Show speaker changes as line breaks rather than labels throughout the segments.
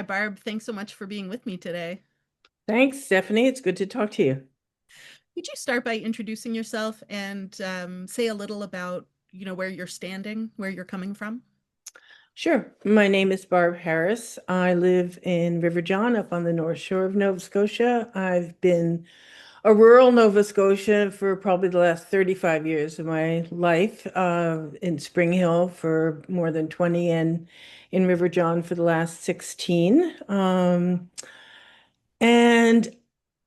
Hi, Barb. Thanks so much for being with me today.
Thanks, Stephanie. It's good to talk to you.
Could you start by introducing yourself and say a little about, where you're standing, where you're coming from?
Sure. My name is Barb Harris. I live in River John up on the North Shore of Nova Scotia. I've been a rural Nova Scotia for probably the last 35 years of my life, in Spring Hill for more than 20 and in River John for the last 16. And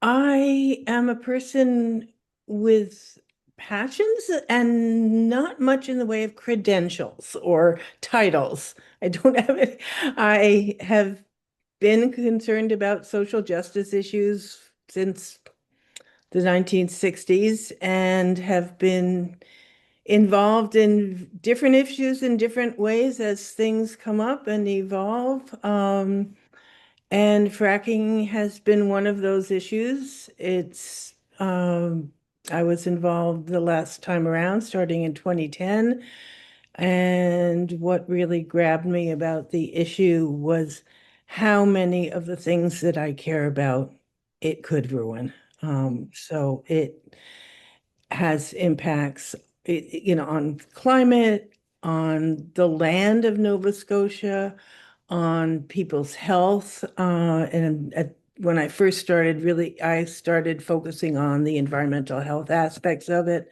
I am a person with passions and not much in the way of credentials or titles. I don't have it. I have been concerned about social justice issues since the 1960s and have been involved in different issues in different ways as things come up and evolve. And fracking has been one of those issues. I was involved the last time around, starting in 2010. And what really grabbed me about the issue was how many of the things that I care about it could ruin. So it has impacts, on climate, on the land of Nova Scotia, on people's health. When I first started, really, I started focusing on the environmental health aspects of it.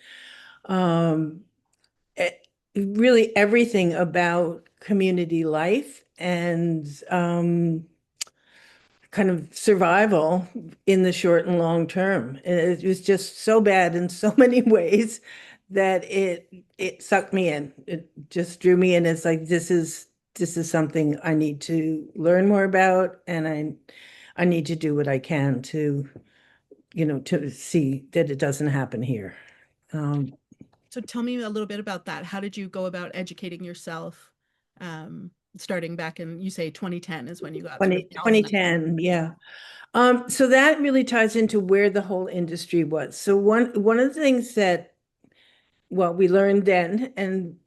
Um, Really everything about community life and kind of survival in the short and long term. And it was just so bad in so many ways that it sucked me in. It just drew me in. It's like this is something I need to learn more about, and I need to do what I can to, to see that it doesn't happen here. Um,
So tell me a little bit about that. How did you go about educating yourself, starting back in, you say 2010 is when you got sort of
2010, yeah. So that really ties into where the whole industry was. So one of the things that, well, we learned then, and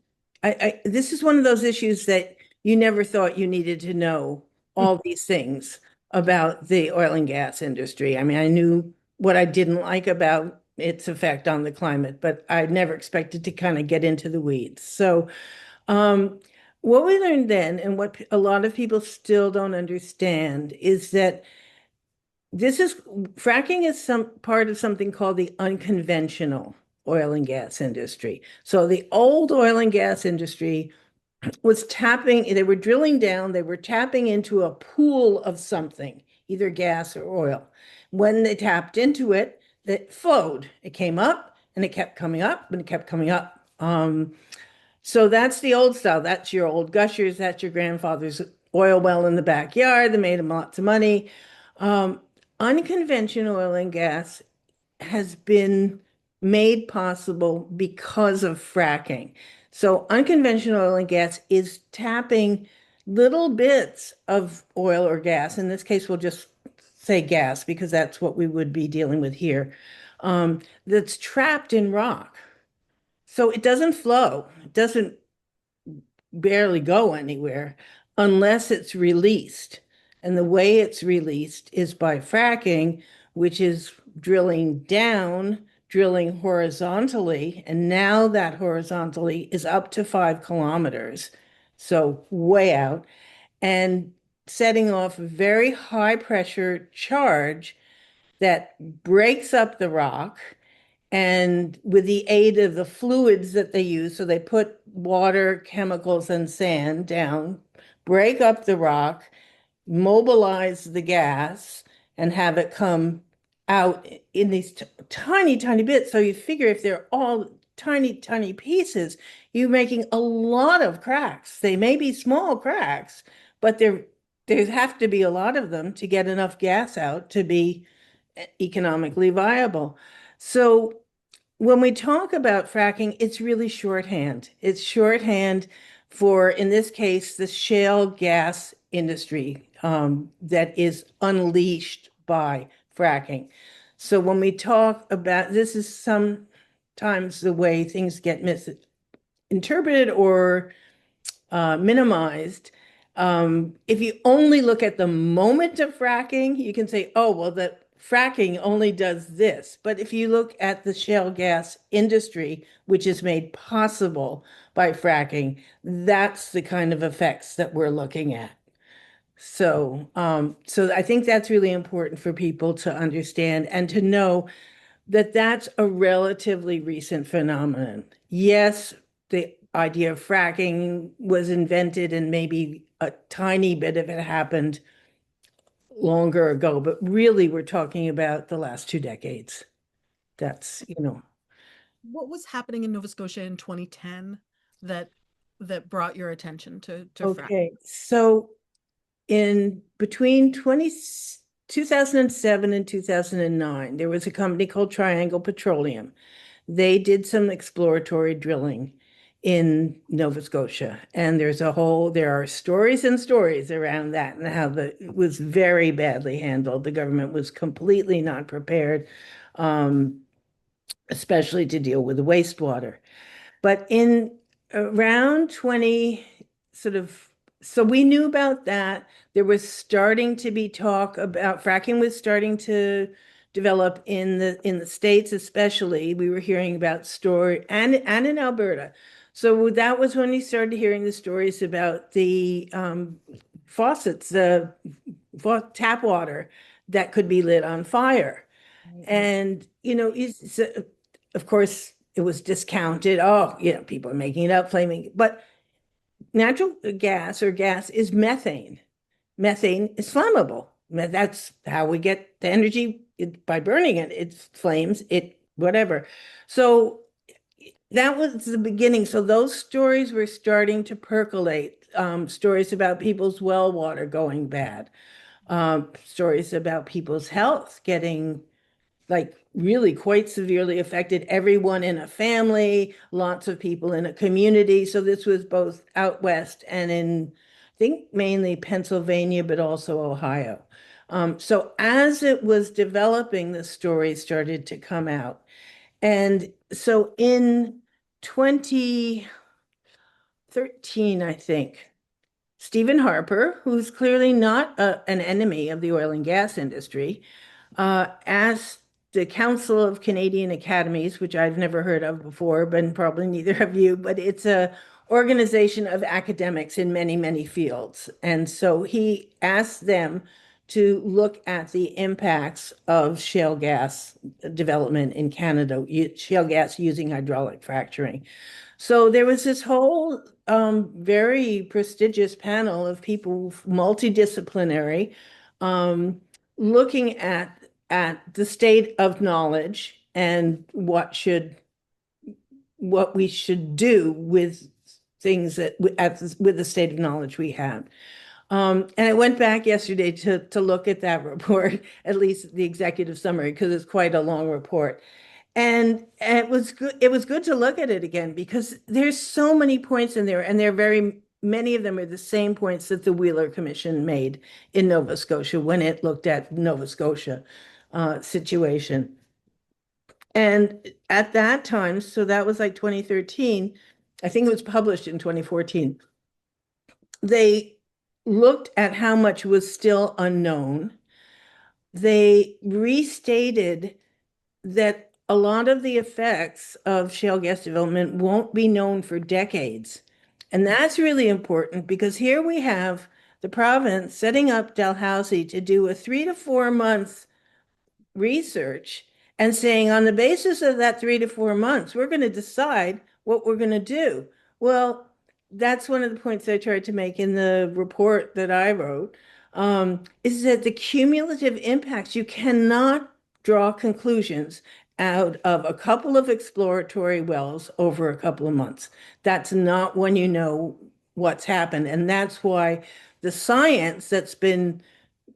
this is one of those issues that you never thought you needed to know all these things about the oil and gas industry. I mean, I knew what I didn't like about its effect on the climate, but I never expected to kind of get into the weeds. So, um, what we learned then, and what a lot of people still don't understand, is that this is fracking is some part of something called the unconventional oil and gas industry. So the old oil and gas industry was they were drilling down, they were tapping into a pool of something, either gas or oil. When they tapped into it, it flowed. It came up and it kept coming up and it kept coming up. So that's the old style. That's your old gushers. That's your grandfather's oil well in the backyard that made him lots of money. Um, Unconventional oil and gas has been made possible because of fracking. So unconventional oil and gas is tapping little bits of oil or gas. In this case, we'll just say gas because that's what we would be dealing with here. That's trapped in rock. So it doesn't flow. It doesn't barely go anywhere unless it's released. And the way it's released is by fracking, which is drilling down, drilling horizontally. And now that horizontally is up to 5 kilometers. So way out, and setting off a very high pressure charge that breaks up the rock, and with the aid of the fluids that they use, so they put water, chemicals, and sand down, break up the rock, mobilize the gas, and have it come out in these tiny, tiny bits. So you figure if they're all tiny, tiny pieces, you're making a lot of cracks. They may be small cracks, but there have to be a lot of them to get enough gas out to be economically viable. So when we talk about fracking, it's really shorthand. It's shorthand for, in this case, the shale gas industry that is unleashed by fracking. So when we talk about this, is sometimes the way things get misinterpreted or minimized. If you only look at the moment of fracking, you can say, oh, well, that fracking only does this. But if you look at the shale gas industry, which is made possible by fracking, that's the kind of effects that we're looking at. So I think that's really important for people to understand and to know that that's a relatively recent phenomenon. Yes, the idea of fracking was invented and maybe a tiny bit of it happened longer ago, but really we're talking about the last 2 decades. That's.
What was happening in Nova Scotia in 2010 that brought your attention to frack?
Okay. So in between 2007 and 2009, there was a company called Triangle Petroleum. They did some exploratory drilling in Nova Scotia, and there are stories and stories around that and how it was very badly handled. The government was completely not prepared, um, especially to deal with the wastewater. But in around 20, sort of, so we knew about that. There was starting to be talk about fracking was starting to develop in the States, especially. We were hearing about story and in Alberta. So that was when we started hearing the stories about the faucets, the tap water that could be lit on fire. And, of course, it was discounted. Oh, people are making it up, flaming. But natural gas or gas is methane. Methane is flammable. That's how we get the energy by burning it. It flames, whatever. So that was the beginning. So those stories were starting to percolate. Stories about people's well water going bad. Stories about people's health getting like really quite severely affected everyone in a family, lots of people in a community. So this was both out west and I think mainly Pennsylvania, but also Ohio. So as it was developing, the stories started to come out. And so in 2013, I think, Stephen Harper, who's clearly not an enemy of the oil and gas industry, asked the Council of Canadian Academies, which I've never heard of before, but probably neither have you, but it's a organization of academics in many, many fields. And so he asked them to look at the impacts of shale gas development in Canada, shale gas using hydraulic fracturing. So there was this whole very prestigious panel of people, multidisciplinary, um, looking at the state of knowledge and what we should do with things with the state of knowledge we have. And I went back yesterday to look at that report, at least the executive summary, because it's quite a long report. And it was good to look at it again because there's so many points in there, and they're very many of them are the same points that the Wheeler Commission made in Nova Scotia when it looked at Nova Scotia situation. And at that time, so that was like 2013, I think it was published in 2014. They looked at how much was still unknown. They restated that a lot of the effects of shale gas development won't be known for decades. And that's really important because here we have the province setting up Dalhousie to do a 3 to 4 month research and saying, on the basis of that 3 to 4 months, we're going to decide what we're going to do. Well, that's one of the points I tried to make in the report that I wrote, is that the cumulative impacts, you cannot draw conclusions out of a couple of exploratory wells over a couple of months. That's not when you know what's happened. And that's why the science that's been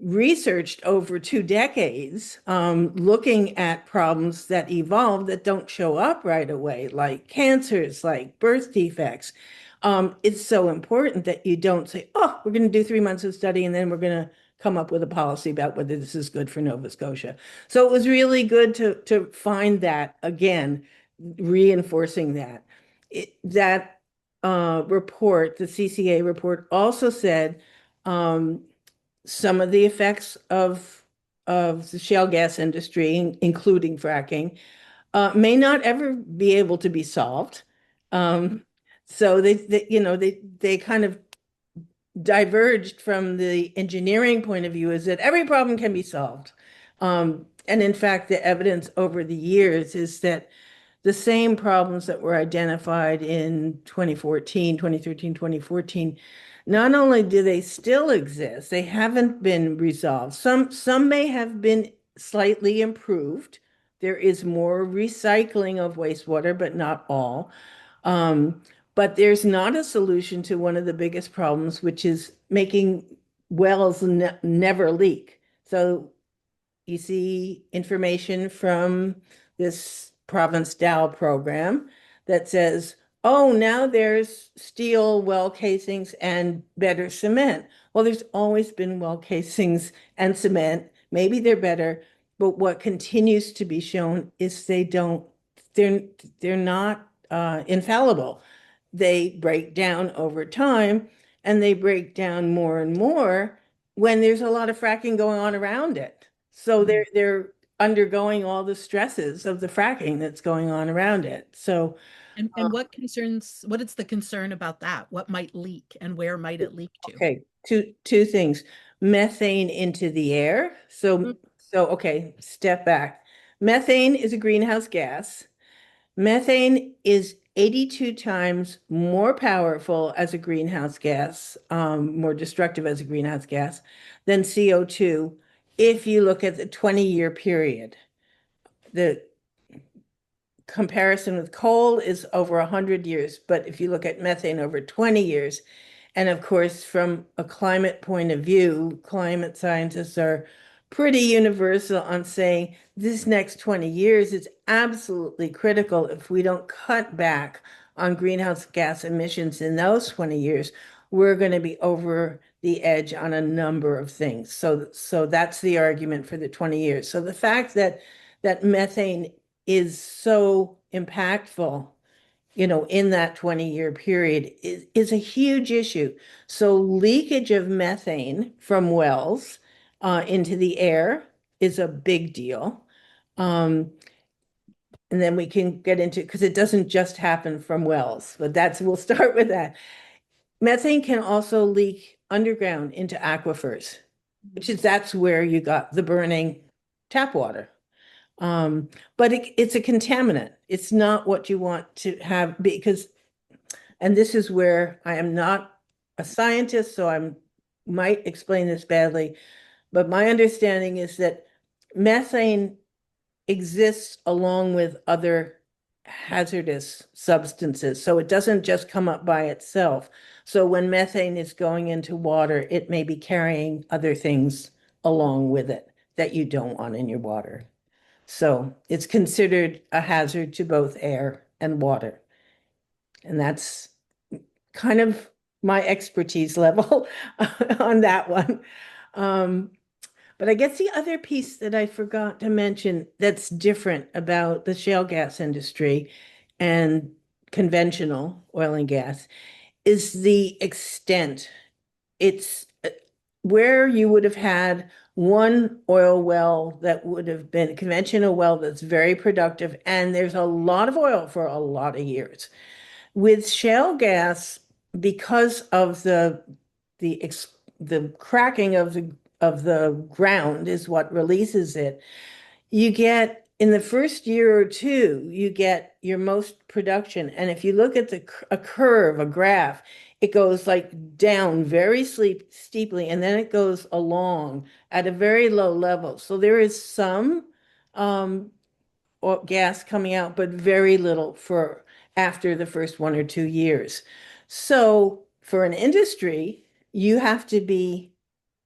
researched over 2 decades, looking at problems that evolve that don't show up right away, like cancers, like birth defects. It's so important that you don't say, oh, we're going to do 3 months of study and then we're going to come up with a policy about whether this is good for Nova Scotia. So it was really good to find that again, reinforcing that. That report, the CCA report, also said um, some of the effects of the shale gas industry, including fracking, may not ever be able to be solved. So they kind of diverged from the engineering point of view is that every problem can be solved. And in fact, the evidence over the years is that the same problems that were identified in 2014, 2013, 2014, not only do they still exist, they haven't been resolved. Some may have been slightly improved. There is more recycling of wastewater, but not all. Um, but there's not a solution to one of the biggest problems, which is making wells never leak. So you see information from this Provincial program that says, oh, now there's steel well casings and better cement. Well, there's always been well casings and cement. Maybe they're better, but what continues to be shown is they're they're not infallible. They break down over time, and they break down more and more when there's a lot of fracking going on around it. So
Mhm.
they're undergoing all the stresses of the fracking that's going on around it. So,
And what is the concern about that? What might leak and where might it leak to?
okay, two things. Methane into the air.
Mm.
So okay, step back. Methane is a greenhouse gas. Methane is 82 times more powerful as a greenhouse gas, more destructive as a greenhouse gas than CO2 if you look at the 20-year period. The comparison with coal is over 100 years, but if you look at methane over 20 years, and of course, from a climate point of view, climate scientists are pretty universal on saying this next 20 years is absolutely critical. If we don't cut back on greenhouse gas emissions in those 20 years, we're going to be over the edge on a number of things. So that's the argument for the 20 years. So the fact that methane is so impactful, in that 20-year period is a huge issue. So leakage of methane from wells into the air is a big deal. Um, and then we can get into, because it doesn't just happen from wells, but we'll start with that. Methane can also leak underground into aquifers, that's where you got the burning tap water. But it's a contaminant. It's not what you want to have because, and this is where I am not a scientist, so I might explain this badly, but my understanding is that methane exists along with other hazardous substances. So it doesn't just come up by itself. So when methane is going into water, it may be carrying other things along with it that you don't want in your water. So it's considered a hazard to both air and water. And that's kind of my expertise level on that one. Um, but I guess the other piece that I forgot to mention that's different about the shale gas industry and conventional oil and gas is the extent. It's where you would have had one oil well that would have been a conventional well that's very productive, and there's a lot of oil for a lot of years. With shale gas, because of the cracking of the ground is what releases it, you get in the first year or two, you get your most production. And if you look at a curve, a graph, it goes like down very steeply, and then it goes along at a very low level. So there is some um, gas coming out, but very little for after the first 1 or 2 years. So for an industry, you have to be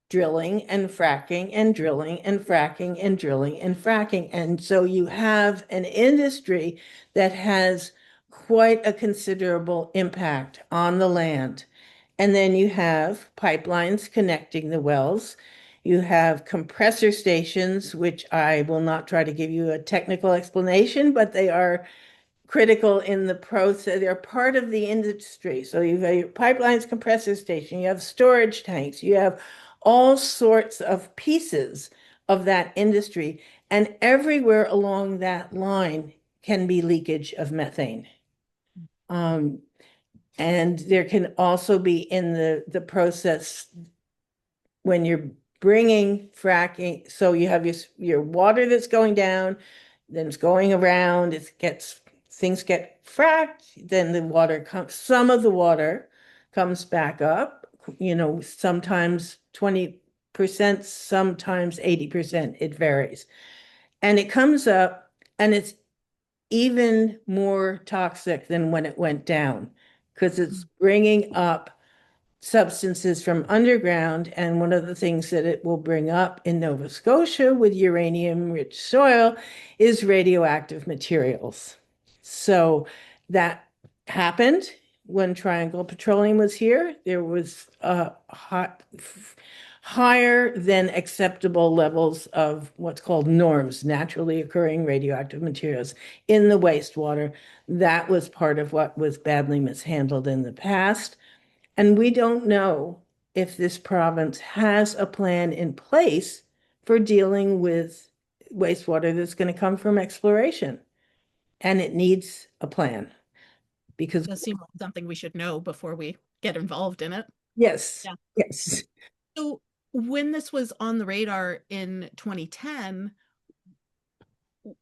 drilling and fracking and drilling and fracking and drilling and fracking. And so you have an industry that has quite a considerable impact on the land. And then you have pipelines connecting the wells. You have compressor stations, which I will not try to give you a technical explanation, but they are critical in the process. They're part of the industry. So you've got your pipelines, compressor station, you have storage tanks, you have all sorts of pieces of that industry. And everywhere along that line can be leakage of methane. Um, and there can also be in the process when you're bringing fracking, so you have your water that's going down, then it's going around, things get fracked, then the water comes, some of the water comes back up, sometimes 20%, sometimes 80%, it varies. And it comes up and it's even more toxic than when it went down because it's bringing up substances from underground. And one of the things that it will bring up in Nova Scotia with uranium-rich soil is radioactive materials. So that happened when Triangle Petroleum was here. There was higher than acceptable levels of what's called norms, naturally occurring radioactive materials in the wastewater. That was part of what was badly mishandled in the past. And we don't know if this province has a plan in place for dealing with wastewater that's going to come from exploration. And it needs a plan because,
It does seem like something we should know before we get involved in it.
yes,
Yeah.
yes.
So when this was on the radar in 2010,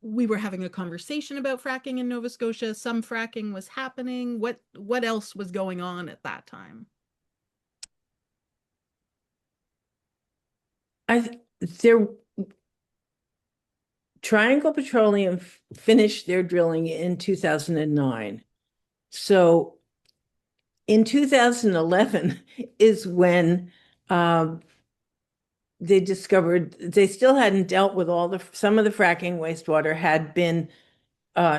we were having a conversation about fracking in Nova Scotia. Some fracking was happening. What else was going on at that time?
There Triangle Petroleum finished their drilling in 2009. So in 2011 is when they discovered they still hadn't dealt with some of the fracking wastewater had been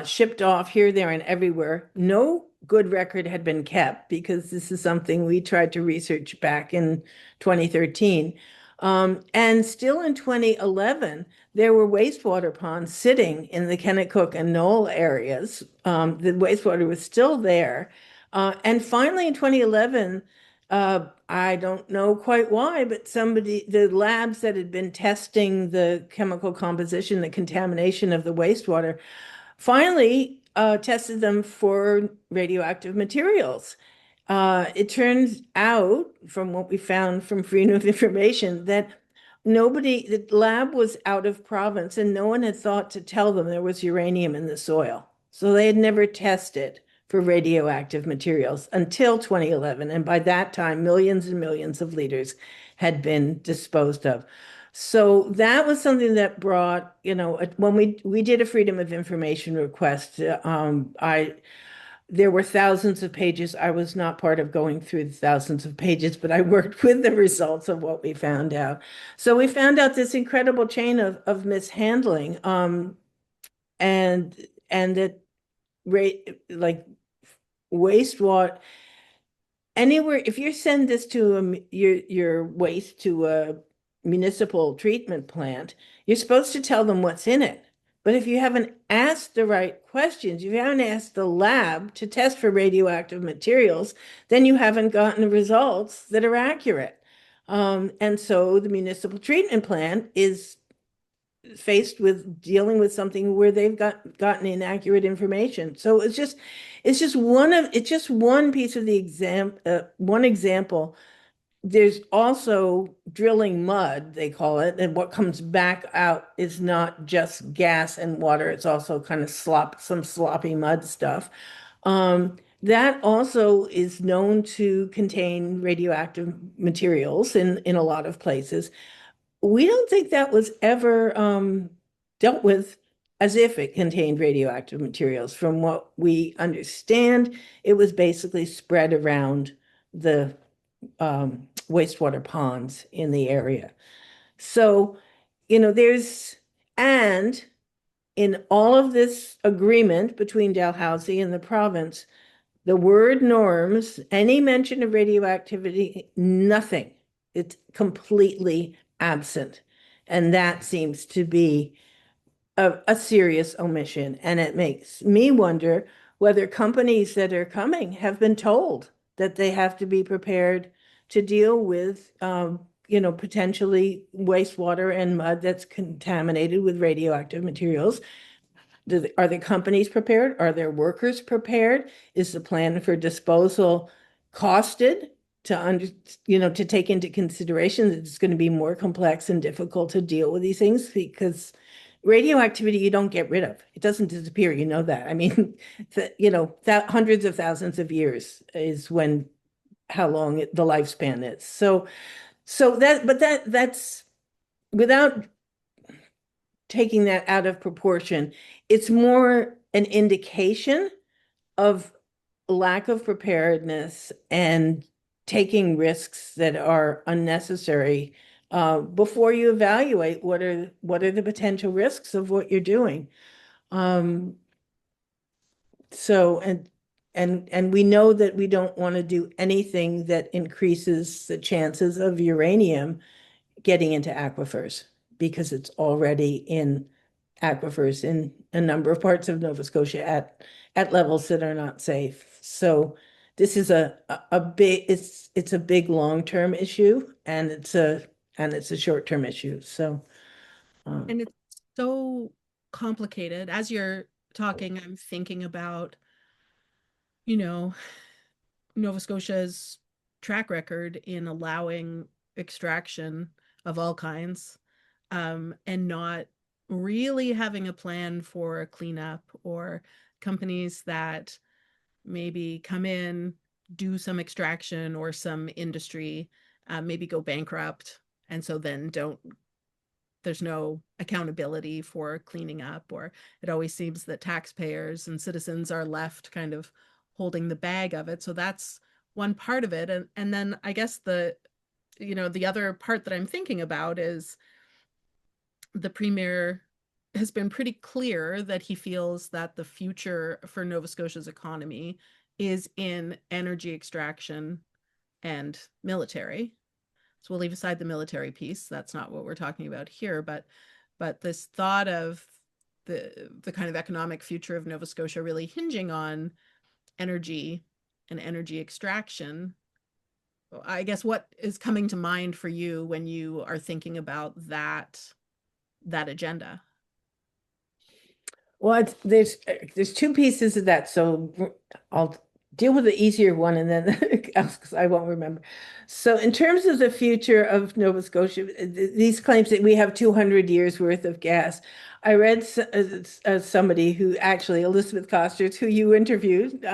shipped off here, there, and everywhere. No good record had been kept because this is something we tried to research back in 2013. And still in 2011, there were wastewater ponds sitting in the Kennetcook and Knoll areas. The wastewater was still there. And finally in 2011, I don't know quite why, but the labs that had been testing the chemical composition, the contamination of the wastewater, finally tested them for radioactive materials. It turns out, from what we found from Freedom of Information, that the lab was out of province and no one had thought to tell them there was uranium in the soil. So they had never tested for radioactive materials until 2011. And by that time, millions and millions of liters had been disposed of. So that was something that brought, when we did a Freedom of Information request, there were thousands of pages. I was not part of going through the thousands of pages, but I worked with the results of what we found out. So we found out this incredible chain of mishandling, and that like wastewater anywhere. If you send this to your waste to a municipal treatment plant, you're supposed to tell them what's in it. But if you haven't asked the right questions, you haven't asked the lab to test for radioactive materials, then you haven't gotten results that are accurate. And so the municipal treatment plant is faced with dealing with something where they've gotten inaccurate information. So it's just one piece of the one example. There's also drilling mud, they call it, and what comes back out is not just gas and water, it's also kind of some sloppy mud stuff. That also is known to contain radioactive materials in a lot of places. We don't think that was ever dealt with as if it contained radioactive materials. From what we understand, it was basically spread around the wastewater ponds in the area. So, and in all of this agreement between Dalhousie and the province, the word norms, any mention of radioactivity, nothing. It's completely absent. And that seems to be a serious omission. And it makes me wonder whether companies that are coming have been told that they have to be prepared to deal with, potentially wastewater and mud that's contaminated with radioactive materials. Are the companies prepared? Are their workers prepared? Is the plan for disposal costed to take into consideration that it's going to be more complex and difficult to deal with these things? Because radioactivity you don't get rid of. It doesn't disappear. You know that. I mean, that hundreds of thousands of years is how long the lifespan is. That's without taking that out of proportion. It's more an indication of lack of preparedness and taking risks that are unnecessary before you evaluate what are the potential risks of what you're doing. Um, so and we know that we don't want to do anything that increases the chances of uranium getting into aquifers because it's already in aquifers in a number of parts of Nova Scotia at levels that are not safe. So this is a big it's a big long-term issue and it's a short-term issue. So
And it's so complicated. As you're talking, I'm thinking about, you know, Nova Scotia's track record in allowing extraction of all kinds, and not really having a plan for a cleanup, or companies that maybe come in, do some extraction or some industry, maybe go bankrupt. And so then there's no accountability for cleaning up, or it always seems that taxpayers and citizens are left kind of holding the bag of it. So that's one part of it. And then I guess the other part that I'm thinking about is the premier has been pretty clear that he feels that the future for Nova Scotia's economy is in energy extraction and military. So we'll leave aside the military piece. That's not what we're talking about here, but this thought of the kind of economic future of Nova Scotia really hinging on energy and energy extraction. I guess what is coming to mind for you when you are thinking about that agenda?
well, there's two pieces of that. So I'll deal with the easier one and then because I won't remember. So in terms of the future of Nova Scotia, these claims that we have 200 years worth of gas. I read somebody who actually, Elizabeth Costers, who you interviewed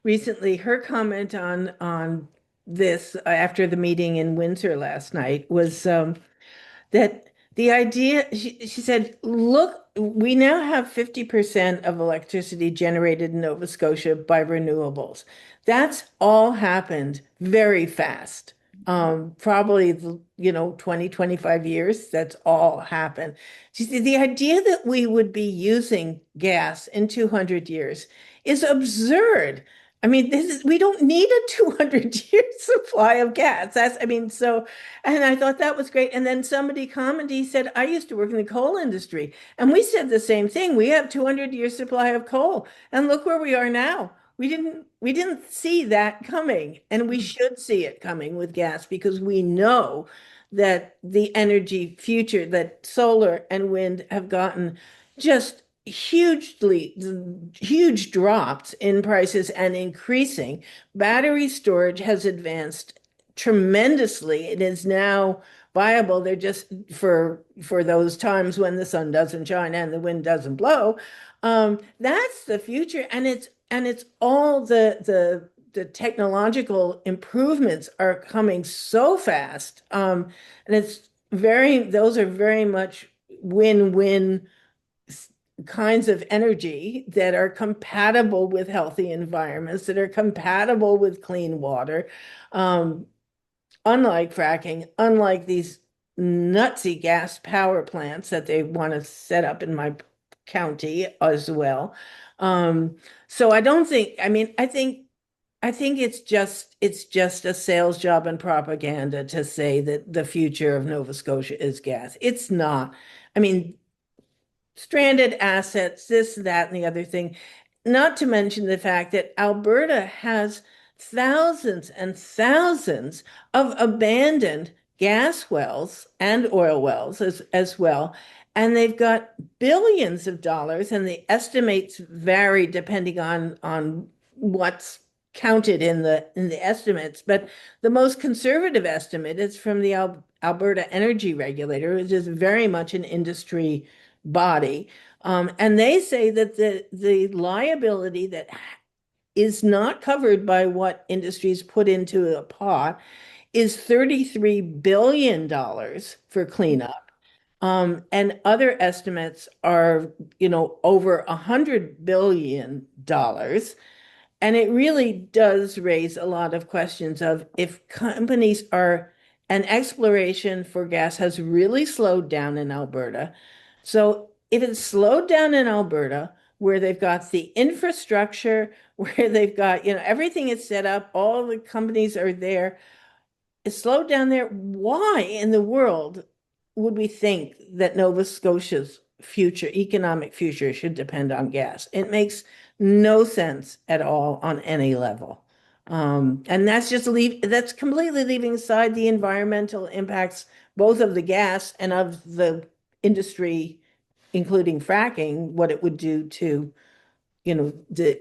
recently, her comment on this after the meeting in Windsor last night was that the idea, she said, look, we now have 50% of electricity generated in Nova Scotia by renewables. That's all happened very fast. Probably, 20, 25 years, that's all happened. She said, the idea that we would be using gas in 200 years is absurd. I mean, we don't need a 200-year supply of gas. And I thought that was great. And then somebody commented, he said, I used to work in the coal industry. And we said the same thing. We have 200-year supply of coal. And look where we are now. We didn't see that coming. And we should see it coming with gas because we know that the energy future, that solar and wind have gotten just huge drops in prices and increasing. Battery storage has advanced tremendously. It is now viable. They're just for those times when the sun doesn't shine and the wind doesn't blow. That's the future, and it's all the technological improvements are coming so fast. And those are very much win-win kinds of energy that are compatible with healthy environments, that are compatible with clean water. Unlike fracking, unlike these nutsy gas power plants that they want to set up in my county as well. So I don't think, I mean, I think it's just a sales job and propaganda to say that the future of Nova Scotia is gas. It's not. I mean, stranded assets, this, that, and the other thing. not to mention the fact that Alberta has thousands and thousands of abandoned gas wells and oil wells as well. And they've got billions of dollars, and the estimates vary depending on what's counted in the estimates. But the most conservative estimate is from the Alberta Energy Regulator, which is very much an industry body. And they say that the liability that is not covered by what industries put into a pot is $33 billion for cleanup. And other estimates are, over $100 billion. And it really does raise a lot of questions of if companies are, and exploration for gas has really slowed down in Alberta. So if it's slowed down in Alberta, where they've got the infrastructure, where they've got, everything is set up, all the companies are there, it's slowed down there. Why in the world would we think that Nova Scotia's future, economic future, should depend on gas? It makes no sense at all on any level. And that's completely leaving aside the environmental impacts, both of the gas and of the industry, including fracking, what it would do to, the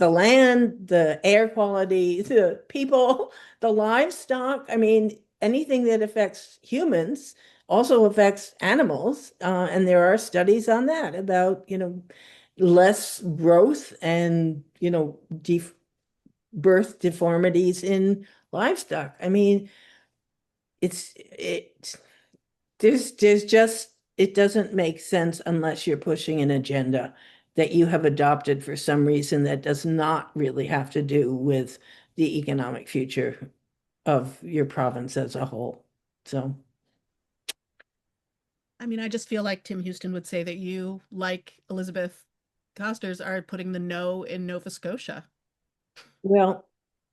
land, the air quality, the people, the livestock. I mean, anything that affects humans also affects animals. And there are studies on that about, less growth and, birth deformities in livestock. I mean, it there's just, it doesn't make sense unless you're pushing an agenda that you have adopted for some reason that does not really have to do with the economic future of your province as a whole. So,
I mean, I just feel like Tim Houston would say that you, like Elizabeth Costers, are putting the no in Nova Scotia.
well,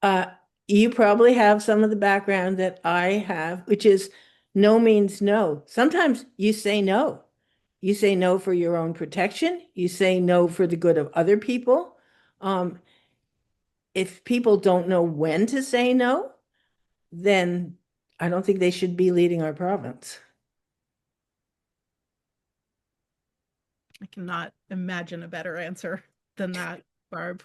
uh, you probably have some of the background that I have, which is no means no. Sometimes you say no. You say no for your own protection. You say no for the good of other people. Um, if people don't know when to say no, then I don't think they should be leading our province.
I cannot imagine a better answer than that, Barb.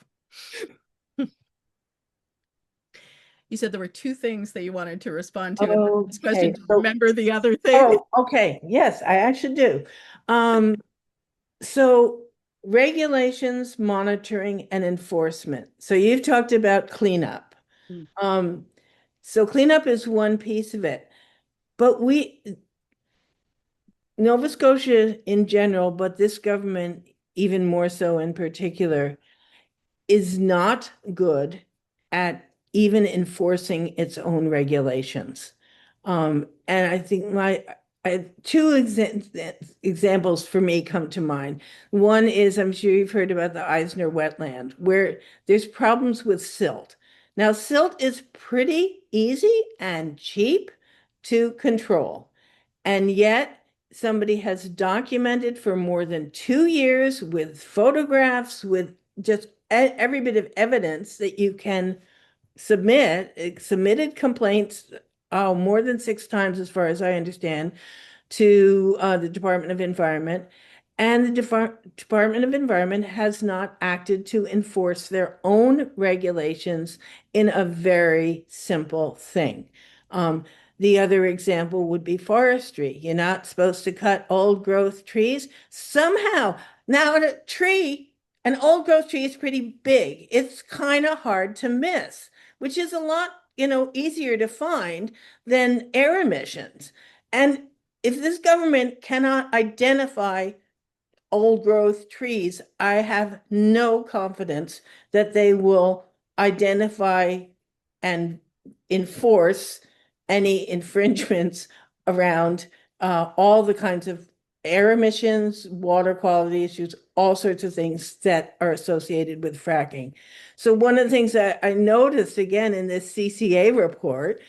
You said there were two things that you wanted to respond to in this question.
Okay,
Do you
so,
remember the other thing?
oh, okay, yes, I actually do. Um, so regulations, monitoring, and enforcement. So you've talked about cleanup.
Mm.
Um, so cleanup is one piece of it, but Nova Scotia in general, but this government even more so in particular, is not good at even enforcing its own regulations. And I think two examples for me come to mind. One is, I'm sure you've heard about the Eisner wetland, where there's problems with silt. Now, silt is pretty easy and cheap to control. And yet, somebody has documented for more than 2 years with photographs, with just every bit of evidence that you can submitted complaints, more than 6 times, as far as I understand, to the Department of Environment. And the Department of Environment has not acted to enforce their own regulations in a very simple thing. The other example would be forestry. You're not supposed to cut old growth trees. Somehow, now an old growth tree is pretty big. It's kind of hard to miss, which is a lot, easier to find than air emissions. And if this government cannot identify old growth trees, I have no confidence that they will identify and enforce any infringements around all the kinds of air emissions, water quality issues, all sorts of things that are associated with fracking. So one of the things that I noticed again in this CCA report,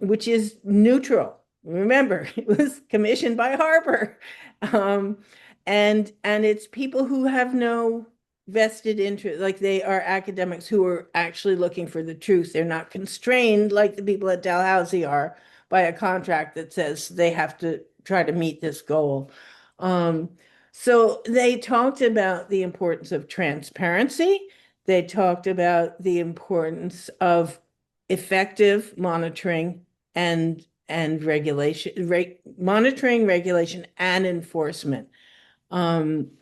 which is neutral. Remember, it was commissioned by Harper. and it's people who have no vested interest, like they are academics who are actually looking for the truth. They're not constrained like the people at Dalhousie are by a contract that says they have to try to meet this goal. Um, so they talked about the importance of transparency. They talked about the importance of effective monitoring and monitoring, regulation, and enforcement. Um,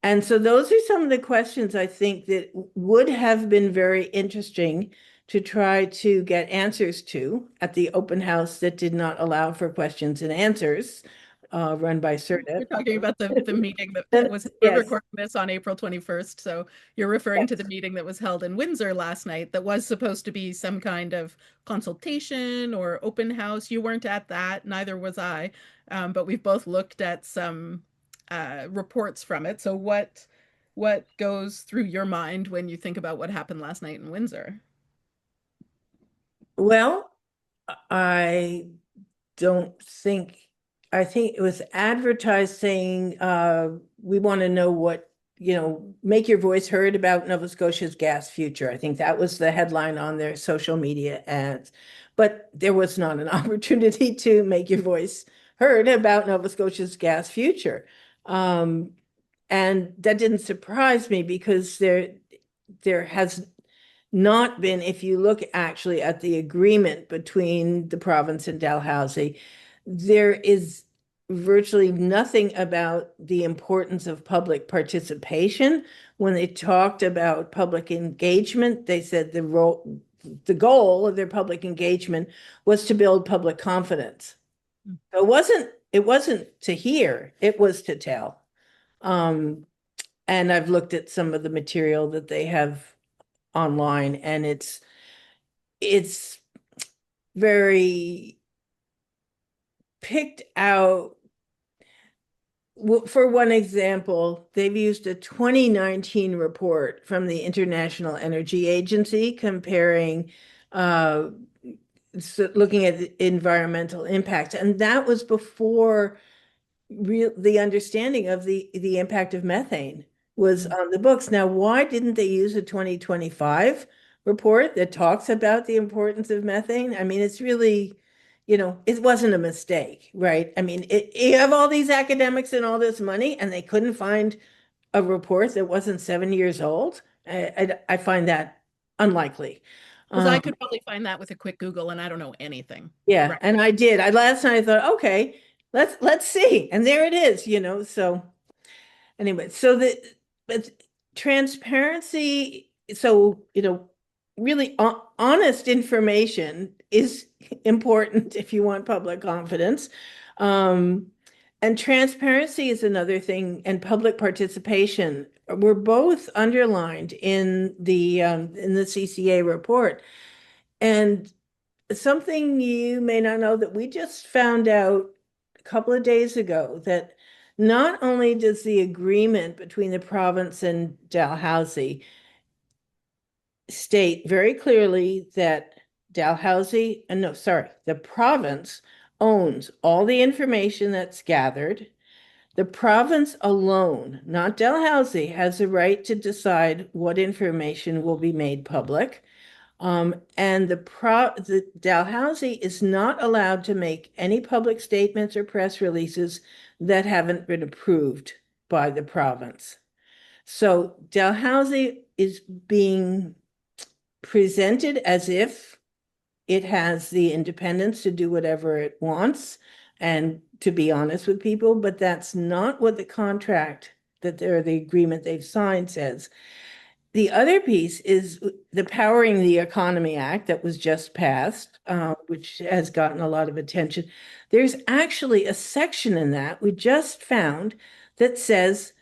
and so those are some of the questions I think that would have been very interesting to try to get answers to at the open house that did not allow for questions and answers, run by
You're
CERTA.
talking about the meeting that was, we're
Yes,
recording this on April 21st. So you're referring to the
yes.
meeting that was held in Windsor last night that was supposed to be some kind of consultation or open house. You weren't at that, neither was I. But we've both looked at some reports from it. So what goes through your mind when you think about what happened last night in Windsor?
Well, I don't think, I think it was advertised saying, we want to know what, make your voice heard about Nova Scotia's gas future. I think that was the headline on their social media ads. But there was not an opportunity to make your voice heard about Nova Scotia's gas future. Um, and that didn't surprise me because there has not been, if you look actually at the agreement between the province and Dalhousie, there is virtually nothing about the importance of public participation. When they talked about public engagement, they said the goal of their public engagement was to build public confidence. So it wasn't to hear, it was to tell. Um, and I've looked at some of the material that they have online, and it's very picked out. For one example, they've used a 2019 report from the International Energy Agency comparing, uh, looking at the environmental impact, and that was before the understanding of the impact of methane was on the books. Now, why didn't they use a 2025 report that talks about the importance of methane? I mean, it's really, it wasn't a mistake, right? I mean, you have all these academics and all this money, and they couldn't find a report that wasn't 7 years old. I find that unlikely.
Because I
Um,
could probably find that with a quick Google and I don't know anything.
yeah,
Right.
and I did. I last night I thought, okay, let's see. And there it is. So anyway, but transparency, so really honest information is important if you want public confidence. Um, and transparency is another thing, and public participation were both underlined in the CCA report. And something you may not know that we just found out a couple of days ago, that not only does the agreement between the province and Dalhousie state very clearly that Dalhousie, no, sorry, the province owns all the information that's gathered. The province alone, not Dalhousie, has the right to decide what information will be made public. And the Dalhousie is not allowed to make any public statements or press releases that haven't been approved by the province. So Dalhousie is being presented as if it has the independence to do whatever it wants and to be honest with people, but that's not what the contract the agreement they've signed says. The other piece is the Powering the Economy Act that was just passed, which has gotten a lot of attention. There's actually a section in that we just found that says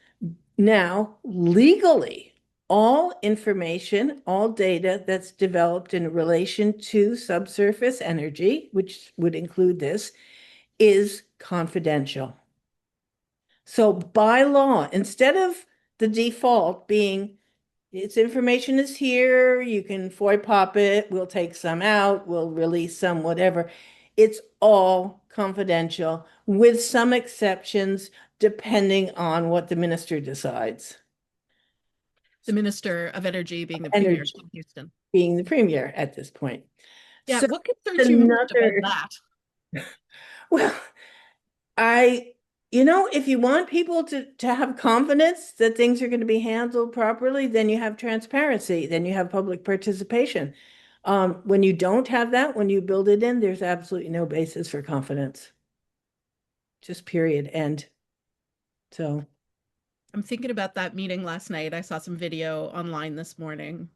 now legally all information, all data that's developed in relation to subsurface energy, which would include this, is confidential. So by law, instead of the default being its information is here, you can FOI pop it, we'll take some out, we'll release some, whatever. It's all confidential with some exceptions. depending on what the minister decides.
The Minister of Energy being the Premier
Energy
of Houston.
being the premier at this point.
Yeah,
So
what concerns you most about
another,
that?
well, I, if you want people to have confidence that things are going to be handled properly, then you have transparency, then you have public participation. When you don't have that, when you build it in, there's absolutely no basis for confidence. Just period. And so,
I'm thinking about that meeting last night. I saw some video online this morning.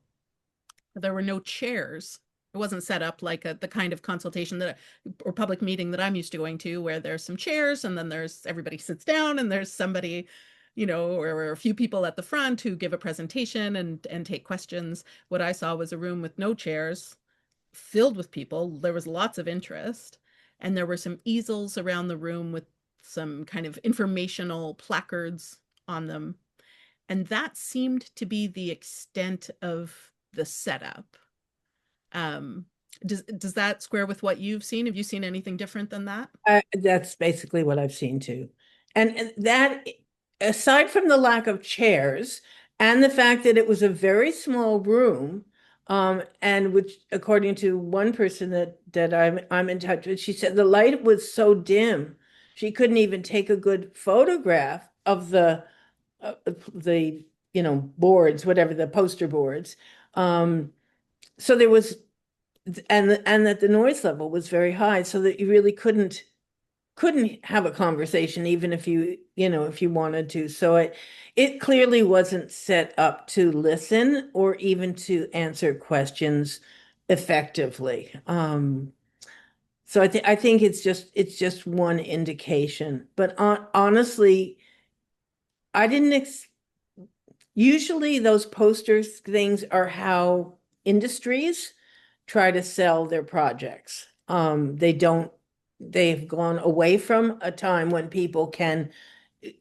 There were no chairs. It wasn't set up like the kind of consultation that or public meeting that I'm used to going to, where there's some chairs and then there's everybody sits down and there's somebody, or a few people at the front who give a presentation and take questions. What I saw was a room with no chairs, filled with people. There was lots of interest, and there were some easels around the room with some kind of informational placards on them. And that seemed to be the extent of the setup. Um, does that square with what you've seen? Have you seen anything different than that?
that's basically what I've seen too. And that, aside from the lack of chairs and the fact that it was a very small room, and which, according to one person that I'm in touch with, she said the light was so dim, she couldn't even take a good photograph of the boards, whatever, the poster boards. So there was, and that the noise level was very high, so that you really couldn't have a conversation even if if you wanted to. So it clearly wasn't set up to listen or even to answer questions effectively. So I think it's just one indication. But honestly, I didn't usually those posters things are how industries try to sell their projects. They've gone away from a time when people can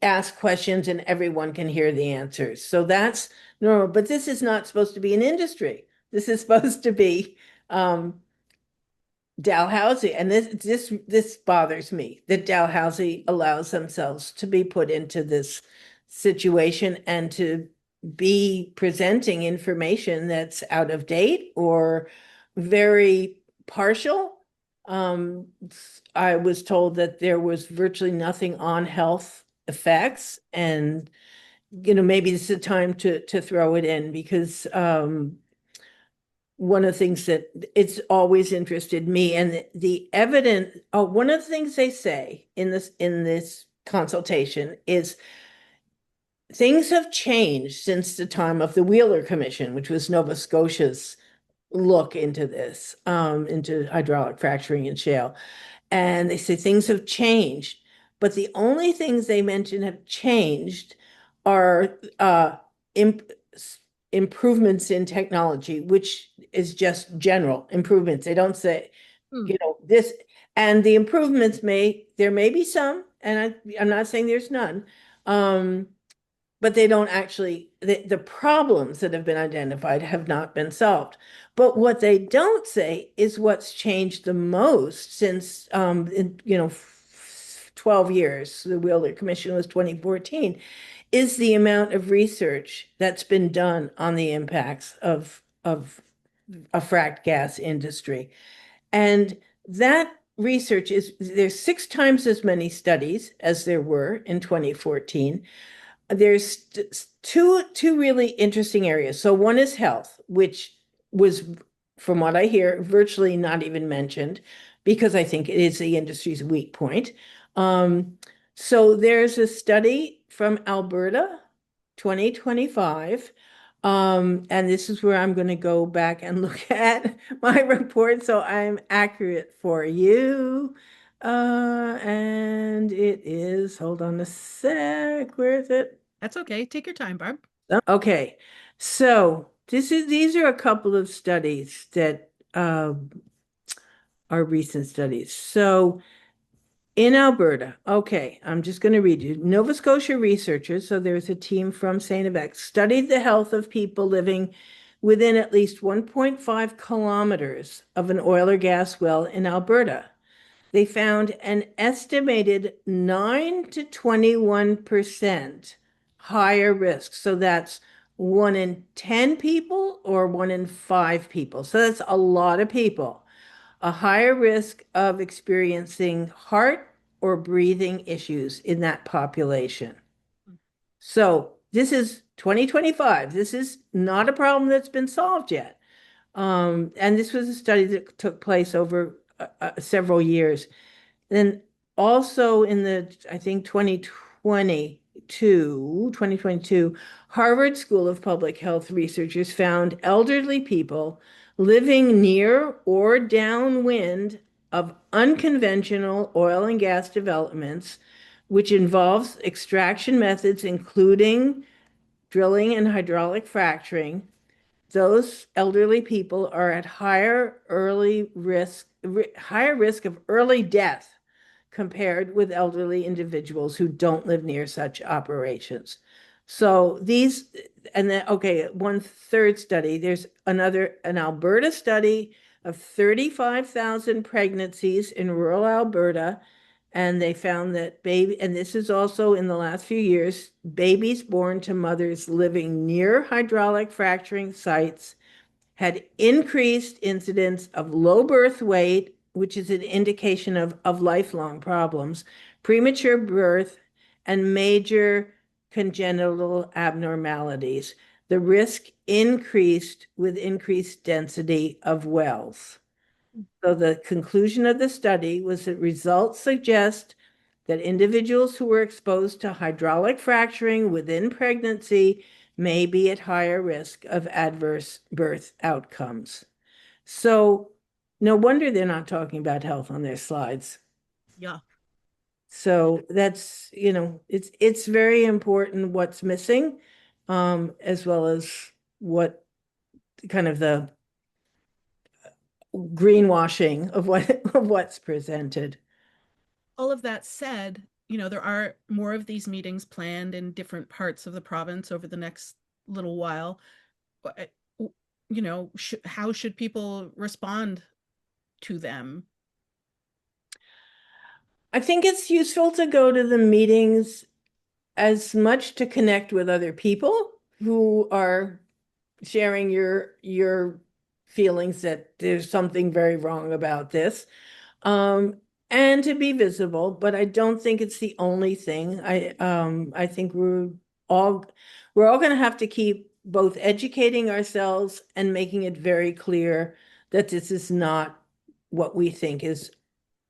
ask questions and everyone can hear the answers. So that's normal, but this is not supposed to be an industry. This is supposed to be Dalhousie, and this bothers me that Dalhousie allows themselves to be put into this situation and to be presenting information that's out of date or very partial. I was told that there was virtually nothing on health effects, and maybe this is a time to throw it in because one of the things that it's always interested me and the evidence. Oh, one of the things they say in this consultation is things have changed since the time of the Wheeler Commission, which was Nova Scotia's look into this, into hydraulic fracturing and shale. And they say things have changed, but the only things they mention have changed are improvements in technology, which is just general improvements. They don't say,
Hmm.
this, and the improvements there may be some, and I'm not saying there's none, but they don't actually, the problems that have been identified have not been solved. But what they don't say is what's changed the most since, 12 years, the Wheeler Commission was 2014, is the amount of research that's been done on the impacts of a fracked gas industry. And that research there's 6 times as many studies as there were in 2014. There's two really interesting areas. So one is health, which was, from what I hear, virtually not even mentioned because I think it is the industry's weak point. So there's a study from Alberta, 2025. And this is where I'm going to go back and look at my report so I'm accurate for you. And it is, hold on a sec, where is it?
That's okay. Take your time, Barb.
Okay, so these are a couple of studies that are recent studies. So in Alberta, okay, I'm just going to read you. Nova Scotia researchers, so there's a team from St. Yves, studied the health of people living within at least 1.5 kilometers of an oil or gas well in Alberta. they found an estimated 9 to 21% higher risk. So that's 1 in 10 people or 1 in 5 people. So that's a lot of people. A higher risk of experiencing heart or breathing issues in that population. So this is 2025. This is not a problem that's been solved yet. And this was a study that took place over several years. Then also in the, I think 2022, Harvard School of Public Health researchers found elderly people living near or downwind of unconventional oil and gas developments, which involves extraction methods including drilling and hydraulic fracturing. Those elderly people are at higher risk of early death compared with elderly individuals who don't live near such operations. So these, and then, okay, one third study, there's an Alberta study of 35,000 pregnancies in rural Alberta. And they found that and this is also in the last few years, babies born to mothers living near hydraulic fracturing sites had increased incidence of low birth weight, which is an indication of lifelong problems, premature birth, and major congenital abnormalities. The risk increased with increased density of wells. So the conclusion of the study was that results suggest that individuals who were exposed to hydraulic fracturing within pregnancy may be at higher risk of adverse birth outcomes. So no wonder they're not talking about health on their slides.
Yeah.
So that's, it's very important what's missing, as well as what kind of the greenwashing of what's presented.
All of that said, there are more of these meetings planned in different parts of the province over the next little while. How should people respond to them?
I think it's useful to go to the meetings as much to connect with other people who are sharing your feelings that there's something very wrong about this, and to be visible. But I don't think it's the only thing. I think all we're all going to have to keep both educating ourselves and making it very clear that this is not what we think is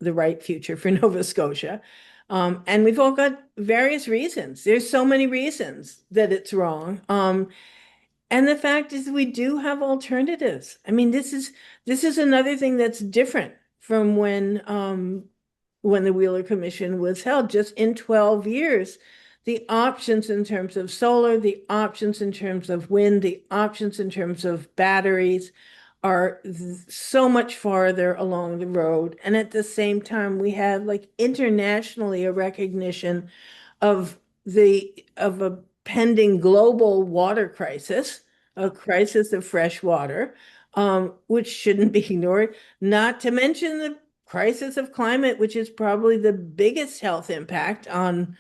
the right future for Nova Scotia. And we've all got various reasons. There's so many reasons that it's wrong. And the fact is we do have alternatives. I mean, this is another thing that's different from when the Wheeler Commission was held. Just in 12 years, the options in terms of solar, the options in terms of wind, the options in terms of batteries are so much farther along the road. And at the same time, we have like internationally a recognition of a pending global water crisis, a crisis of fresh water, which shouldn't be ignored, not to mention the crisis of climate, which is probably the biggest health impact on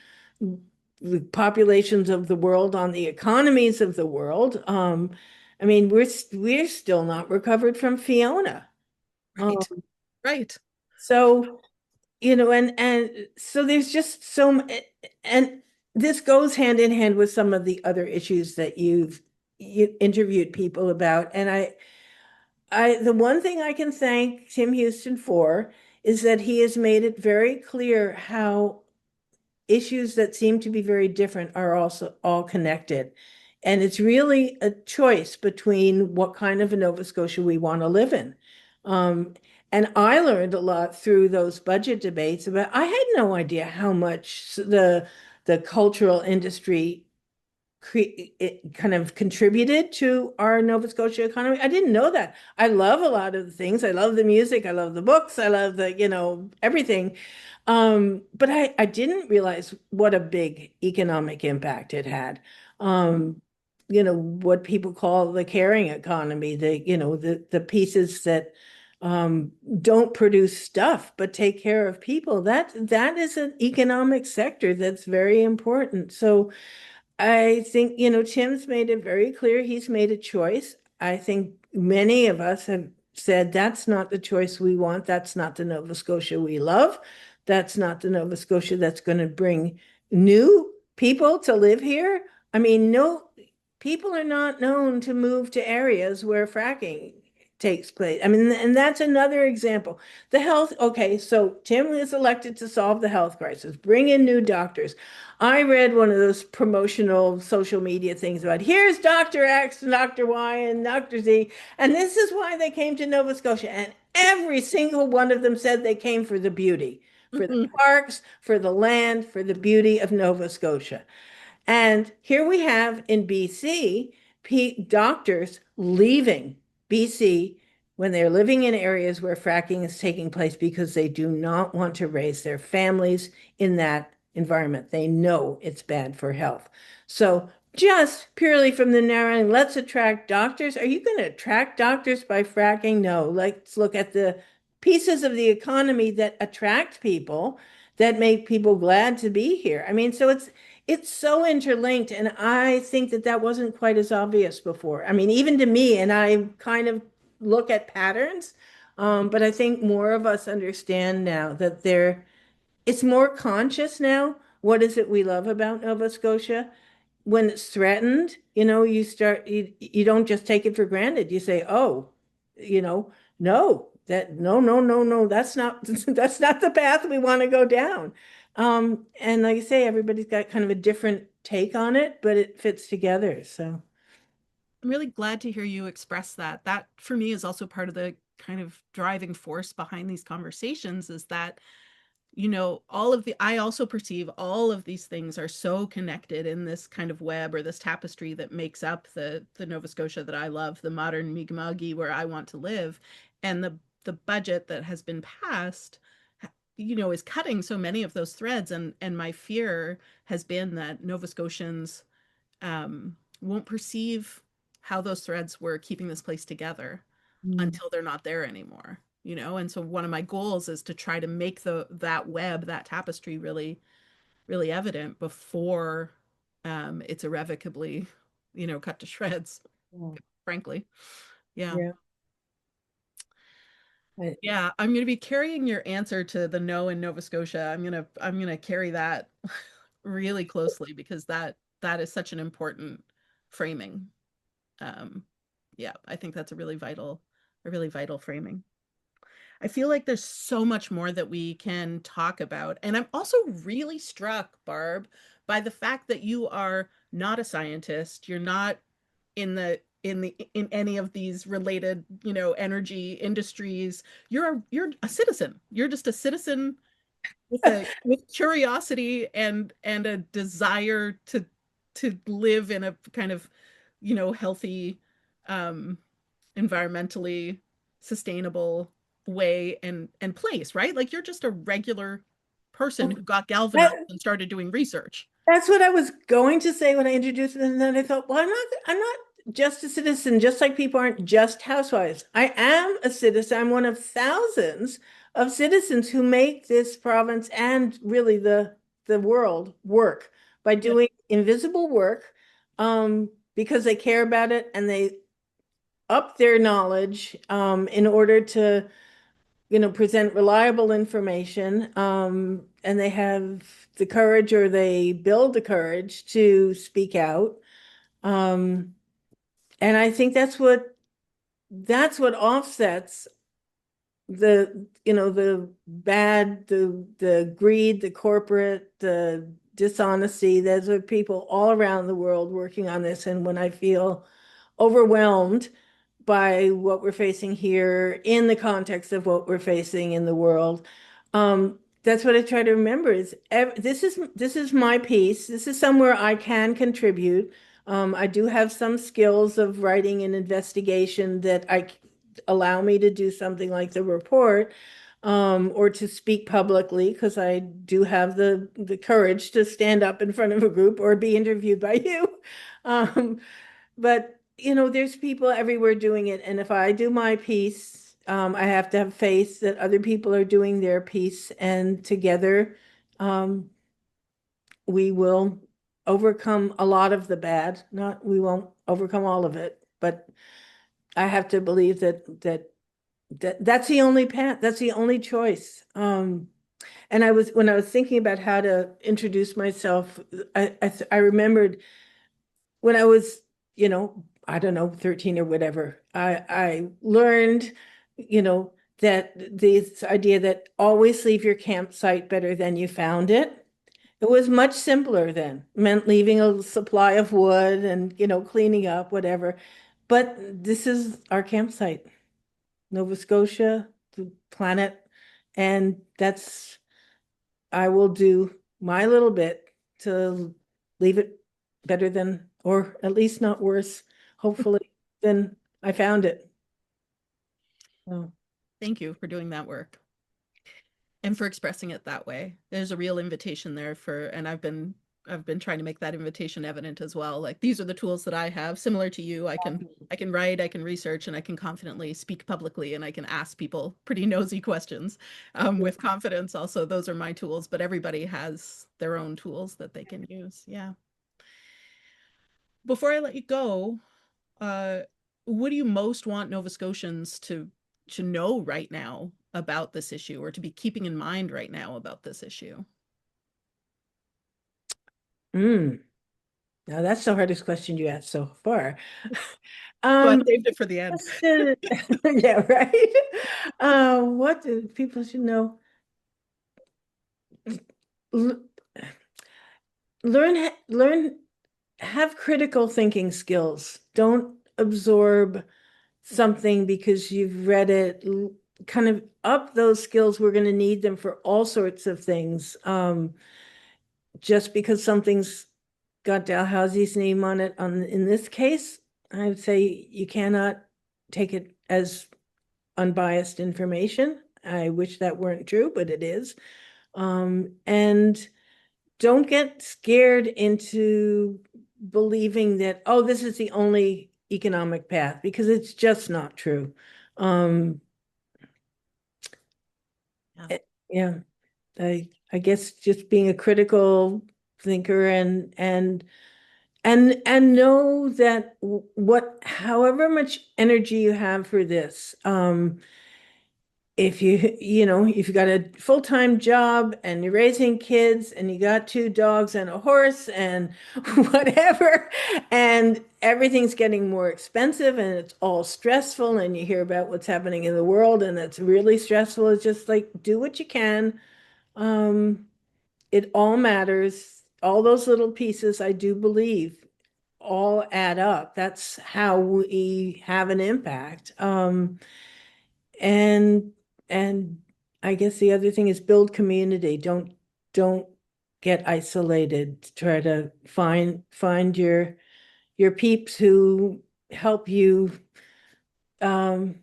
the populations of the world, on the economies of the world. I mean, we're still not recovered from Fiona.
Right. Right.
So, and so there's just and this goes hand in hand with some of the other issues that you interviewed people about. And the one thing I can thank Tim Houston for is that he has made it very clear how issues that seem to be very different are also all connected. And it's really a choice between what kind of a Nova Scotia we want to live in. And I learned a lot through those budget debates about, I had no idea how much the cultural industry it kind of contributed to our Nova Scotia economy. I didn't know that. I love a lot of the things. I love the music. I love the books. I love everything. But I didn't realize what a big economic impact it had. What people call the caring economy, the pieces that don't produce stuff, but take care of people. That is an economic sector that's very important. So I think, Tim's made it very clear he's made a choice. I think many of us have said that's not the choice we want. That's not the Nova Scotia we love. That's not the Nova Scotia that's going to bring new people to live here. I mean, no, people are not known to move to areas where fracking takes place. I mean, and that's another example. The health, okay, so Tim is elected to solve the health crisis, bring in new doctors. I read one of those promotional social media things about here's Dr. X, Dr. Y, and Dr. Z, and this is why they came to Nova Scotia. And every single one of them said they came for the beauty, for the parks, for the land, for the beauty of Nova Scotia. And here we have in BC, doctors leaving BC when they're living in areas where fracking is taking place because they do not want to raise their families in that environment. They know it's bad for health. So just purely from the narrowing, let's attract doctors. Are you going to attract doctors by fracking? No. Let's look at the pieces of the economy that attract people, that make people glad to be here. I mean, so it's so interlinked, and I think that wasn't quite as obvious before. I mean, even to me, and I kind of look at patterns, but I think more of us understand now that it's more conscious now. What is it we love about Nova Scotia? When it's threatened, you don't just take it for granted. You say, oh, no, no, that's not that's not the path we want to go down. And like I say, everybody's got kind of a different take on it, but it fits together. So
I'm really glad to hear you express that. That for me is also part of the kind of driving force behind these conversations is that, I also perceive all of these things are so connected in this kind of web or this tapestry that makes up the Nova Scotia that I love, the modern Mi'kma'ki where I want to live. And the budget that has been passed, is cutting so many of those threads. And my fear has been that Nova Scotians won't perceive how those threads were keeping this place together
mm,
until they're not there anymore. And so one of my goals is to try to make that web, that tapestry really, really evident before it's irrevocably, cut to shreds,
yeah,
frankly. Yeah.
yeah. I-
Yeah, I'm going to be carrying your answer to the no in Nova Scotia. I'm going to carry that really closely because that is such an important framing. Um, yeah, I think that's a really vital framing. I feel like there's so much more that we can talk about. And I'm also really struck, Barb, by the fact that you are not a scientist. You're not in any of these related, energy industries. You're a citizen. You're just a citizen with curiosity and a desire to live in a kind of, healthy, um environmentally sustainable way and place, right? Like you're just a regular person who got galvanized
That,
and started doing research.
That's what I was going to say when I introduced it, and then I thought, well, I'm not just a citizen, just like people aren't just housewives. I am a citizen. I'm one of thousands of citizens who make this province and really the world work by
Yeah.
doing invisible work, because they care about it and they up their knowledge, in order to present reliable information, and they have the courage or they build the courage to speak out. Um, and I think that's what offsets the bad, the greed, the corporate, the dishonesty. There's people all around the world working on this. And when I feel overwhelmed by what we're facing here in the context of what we're facing in the world. That's what I try to remember is this is my piece. This is somewhere I can contribute. I do have some skills of writing and investigation that allow me to do something like the report, or to speak publicly because I do have the courage to stand up in front of a group or be interviewed by you. But there's people everywhere doing it. And if I do my piece, I have to have faith that other people are doing their piece, and together, um, we will overcome a lot of the bad. Not, we won't overcome all of it, but I have to believe that's the only path, that's the only choice. And when I was thinking about how to introduce myself, I remembered when I was, I don't know, 13 or whatever, I learned, that this idea that always leave your campsite better than you found it. It was much simpler then. It meant leaving a supply of wood and, cleaning up, whatever. But this is our campsite, Nova Scotia, the planet. And I will do my little bit to leave it better than, or at least not worse, hopefully, than I found it. So,
Thank you for doing that work and for expressing it that way. There's a real invitation there and I've been trying to make that invitation evident as well. Like, these are the tools that I have. Similar to you, I can write, I can research, and I can confidently speak publicly, and I can ask people pretty nosy questions with confidence. Also, those are my tools, but everybody has their own tools that they can use. Yeah. Before I let you go, uh, what do you most want Nova Scotians to know right now about this issue, or to be keeping in mind right now about this issue?
mm, now that's the hardest question you asked so far.
So I
Um,
saved it for the end.
yeah, right. What do people should know? L- learn, have critical thinking skills. Don't absorb something because you've read it. Kind of up those skills. We're going to need them for all sorts of things. Just because something's got Dalhousie's name on it, in this case, I would say you cannot take it as unbiased information. I wish that weren't true, but it is. And don't get scared into believing that, oh, this is the only economic path, because it's just not true. Um,
Yeah.
yeah, I guess just being a critical thinker, and know that however much energy you have for this, if if you got a full-time job and you're raising kids and you got two dogs and a horse and whatever, and everything's getting more expensive and it's all stressful, and you hear about what's happening in the world and it's really stressful, it's just like, do what you can. Um, it all matters. All those little pieces, I do believe, all add up. That's how we have an impact. And and I guess the other thing is build community. Don't get isolated. Try to find your peeps who help you, um,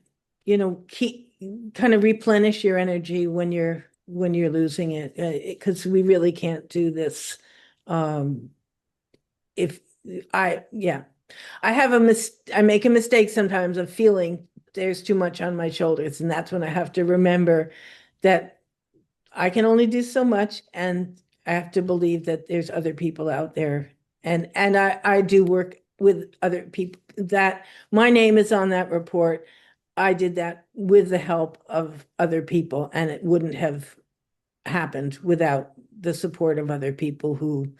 keep kind of replenish your energy when you're losing it, because we really can't do this. If yeah, I make a mistake sometimes of feeling there's too much on my shoulders, and that's when I have to remember that I can only do so much, and I have to believe that there's other people out there, and I do work with other people. That my name is on that report. I did that with the help of other people, and it wouldn't have happened without the support of other people who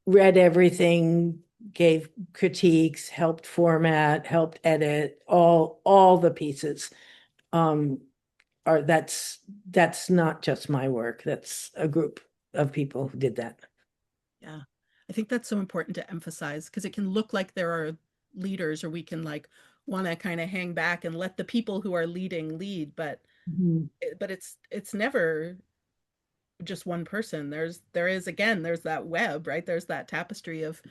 read everything, gave critiques, helped format, helped edit, all the pieces. Um, that's not just my work. That's a group of people who did that.
Yeah. I think that's so important to emphasize, because it can look like there are leaders, or we can like want to kind of hang back and let the people who are leading lead, but
Mhm.
it's never just one person. There's that web, right? There's that tapestry of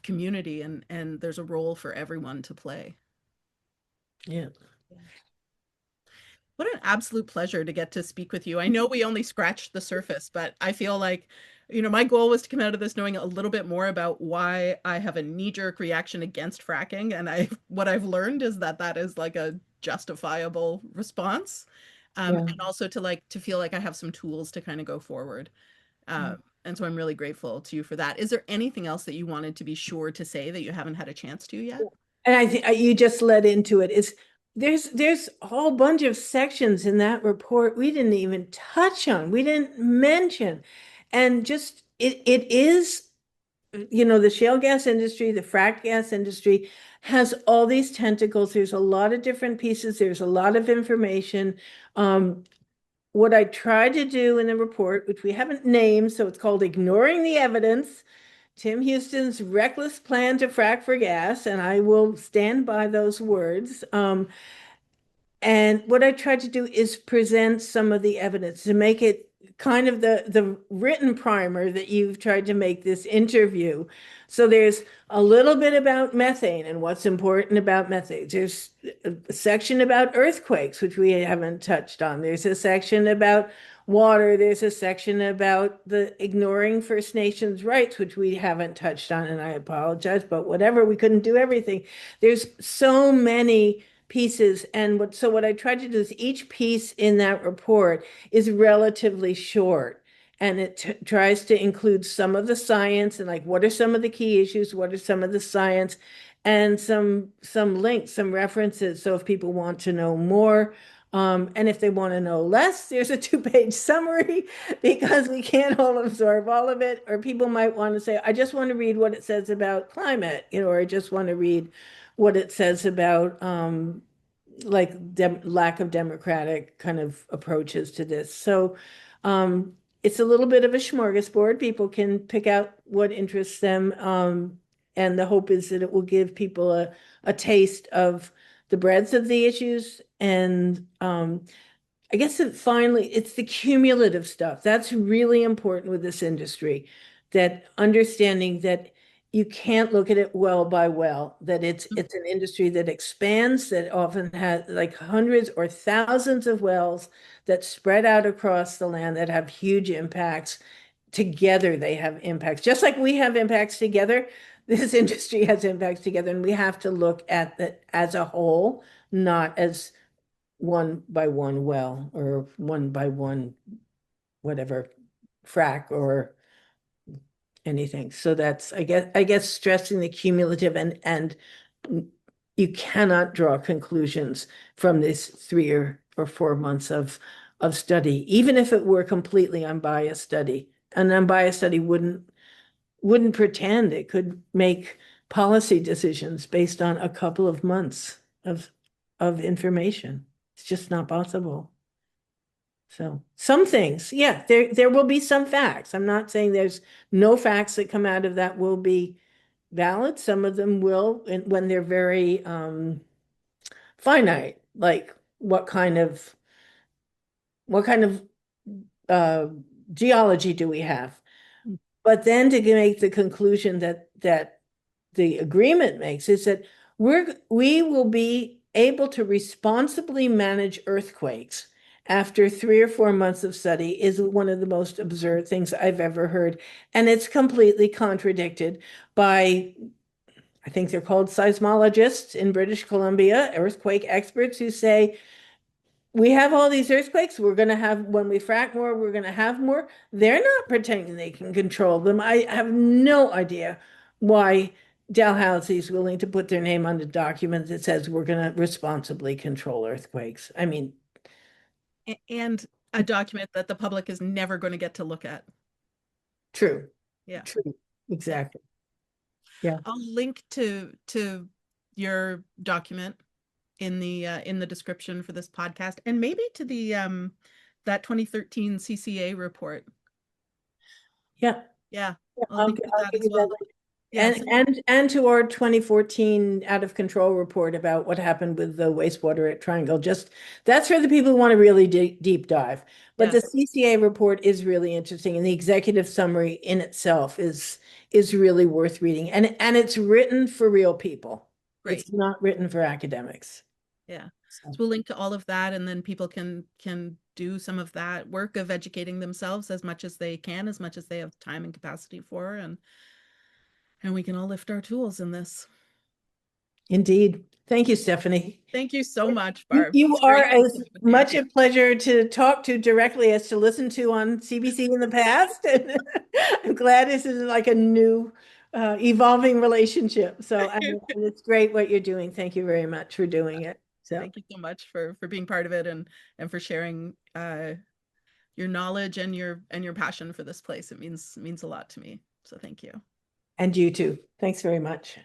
community, and there's a role for everyone to play.
Yeah.
Yeah. What an absolute pleasure to get to speak with you. I know we only scratched the surface, but I feel like, my goal was to come out of this knowing a little bit more about why I have a knee-jerk reaction against fracking. And what I've learned is that that is like a justifiable response.
Yeah.
And also to like to feel like I have some tools to kind of go forward. And so I'm really grateful to you for that. Is there anything else that you wanted to be sure to say that you haven't had a chance to yet?
And I think you just led into it. Is there's a whole bunch of sections in that report we didn't even touch on, we didn't mention. And just it is, the shale gas industry, the frack gas industry has all these tentacles. There's a lot of different pieces. There's a lot of information. What I tried to do in the report, which we haven't named, so it's called Ignoring the Evidence, Tim Houston's reckless plan to frack for gas, and I will stand by those words. And what I tried to do is present some of the evidence to make it kind of the written primer that you've tried to make this interview. So there's a little bit about methane and what's important about methane. There's a section about earthquakes, which we haven't touched on. There's a section about water. There's a section about the ignoring First Nations rights, which we haven't touched on, and I apologize, but whatever, we couldn't do everything. There's so many pieces. And what I tried to do is each piece in that report is relatively short. And it tries to include some of the science and like what are some of the key issues, what are some of the science, and some links, some references. So if people want to know more, and if they want to know less, there's a 2-page summary because we can't all absorb all of it. Or people might want to say, I just want to read what it says about climate, or I just want to read what it says about like lack of democratic kind of approaches to this. So it's a little bit of a smorgasbord. People can pick out what interests them. And the hope is that it will give people a taste of the breadth of the issues. And I guess that finally, it's the cumulative stuff. That's really important with this industry, that understanding that you can't look at it well by well, that it's an industry that expands, that often has like hundreds or thousands of wells that spread out across the land that have huge impacts. Together, they have impacts. Just like we have impacts together, this industry has impacts together, and we have to look at that as a whole, not as one by one well or one by one whatever frack or anything. So that's I guess stressing the cumulative, and you cannot draw conclusions from this 3 or 4 months of study, even if it were completely unbiased study. An unbiased study wouldn't pretend it could make policy decisions based on a couple of months of information. It's just not possible. So some things, yeah, there will be some facts. I'm not saying there's no facts that come out of that will be valid. Some of them will, and when they're very finite, like what kind of uh, geology do we have? But then to make the conclusion that the agreement makes is that we will be able to responsibly manage earthquakes after 3 or 4 months of study is one of the most absurd things I've ever heard. And it's completely contradicted by, I think they're called seismologists in British Columbia, earthquake experts who say, we have all these earthquakes. We're going to have, when we frack more, we're going to have more. They're not pretending they can control them. I have no idea why Dalhousie is willing to put their name on the document that says we're going to responsibly control earthquakes. I mean,
And a document that the public is never going to get to look at.
true,
Yeah.
true,
Yeah.
exactly. Yeah.
I'll link to your document in the description for this podcast, and maybe to the that 2013 CCA report.
Yeah.
Yeah, I'll
I'll,
link to
I'll
that
give
as
you
well.
that.
Yes.
And to our 2014 out of control report about what happened with the wastewater at Triangle. Just that's for the people who want to really deep dive. But the
Yes.
CCA report is really interesting, and the executive summary in itself is really worth reading. And it's written for real people.
Great.
It's not written for academics.
Yeah.
So,
So we'll link to all of that, and then people can do some of that work of educating themselves as much as they can, as much as they have time and capacity for, and we can all lift our tools in this.
indeed. Thank you, Stephanie.
Thank you so much, Barb.
You
It's
are
great to
as
chat with you.
much a pleasure to talk to directly as to listen to on CBC in the past. And I'm glad this is like a new, evolving relationship. So and it's great what you're doing. Thank you very much for doing it. So,
Thank you so much for being part of it and for sharing your knowledge and your passion for this place. It means a lot to me. So thank you.
and you too. Thanks very much.